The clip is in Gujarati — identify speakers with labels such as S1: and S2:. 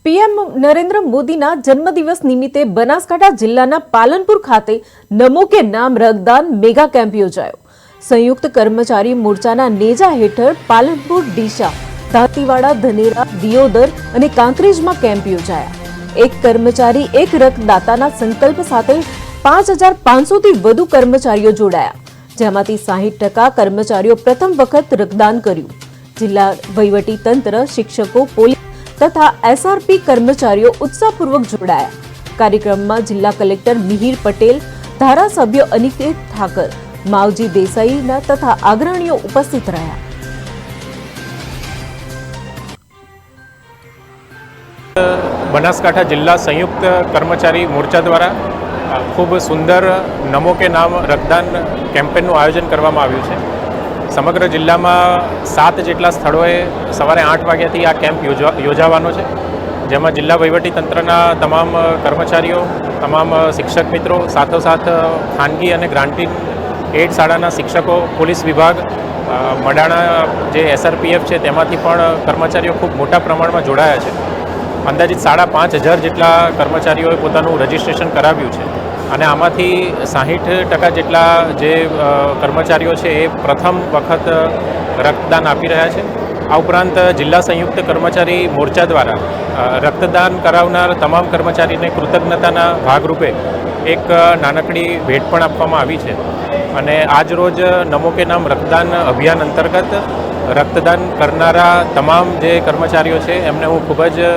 S1: પીએમ નરેન્દ્ર મોદીના જન્મદિવસ નિમિત્તે બનાસકાંઠા જિલ્લાના પાલનપુર ખાતે નમો કે નામ રક્તદાન મેગા કેમ્પ યોજાયો। સંયુક્ત કર્મચારી મોરચાના નેજા હેઠળ પાલનપુર, ડીસા, દાંતીવાડા, ધનેરા, દિયોદર અને કાંકરેજમાં કેમ્પ યોજાયા। એક કર્મચારી એક રક્તદાતાના સંકલ્પ સાથે 5500 થી વધુ કર્મચારીઓ જોડાયા, જેમાંથી 60% કર્મચારીઓ પ્રથમ વખત રક્તદાન કર્યું। જિલ્લા વહીવટી તંત્ર, શિક્ષકો, પોલીસ तथा एसआरपी कर्मचारीओ उत्साहपूर्वक जोड़ाया। कार्यक्रम में जिला कलेक्टर मिहिर पटेल, धारासभ्य अनिकेत ठाकर, मावजी देसाई तथा अग्रणीओ उपस्थित रहा।
S2: बनासकांठा जिला संयुक्त कर्मचारी मोर्चा द्वारा खूब सुंदर नमो के नाम रक्तदान केम्पेनનું आयोजन કરવામાં આવ્યું છે। समग्र जिला में 7 જેટલા સ્થળોએ સવારે 8 વાગ્યાથી આ કેમ્પ યોજાવાનો છે, જેમાં જિલ્લા વહીવટીતંત્રના તમામ કર્મચારીઓ, તમામ શિક્ષક મિત્રો, સાથોસાથ ખાનગી અને ગ્રાન્ટેડ એડ શાળાના શિક્ષકો, પોલીસ વિભાગ, મડાણા જે એસઆરપીએફ છે તેમાંથી પણ કર્મચારીઓ ખૂબ મોટા પ્રમાણમાં જોડાયા છે। અંદાજિત 5500 જેટલા કર્મચારીઓએ પોતાનું રજિસ્ટ્રેશન કરાવ્યું છે અને આમાંથી 60% જેટલા જે કર્મચારીઓ છે એ પ્રથમ વખત રક્તદાન આપી રહ્યા છે। આ ઉપરાંત જિલ્લા સંયુક્ત કર્મચારી મોરચા દ્વારા રક્તદાન કરાવનાર તમામ કર્મચારીને કૃતજ્ઞતાના ભાગરૂપે એક નાનકડી ભેટ પણ આપવામાં આવી છે અને આજ રોજ નમો કે નામ રક્તદાન અભિયાન અંતર્ગત રક્તદાન કરનારા તમામ જે કર્મચારીઓ છે એમને હું ખૂબ જ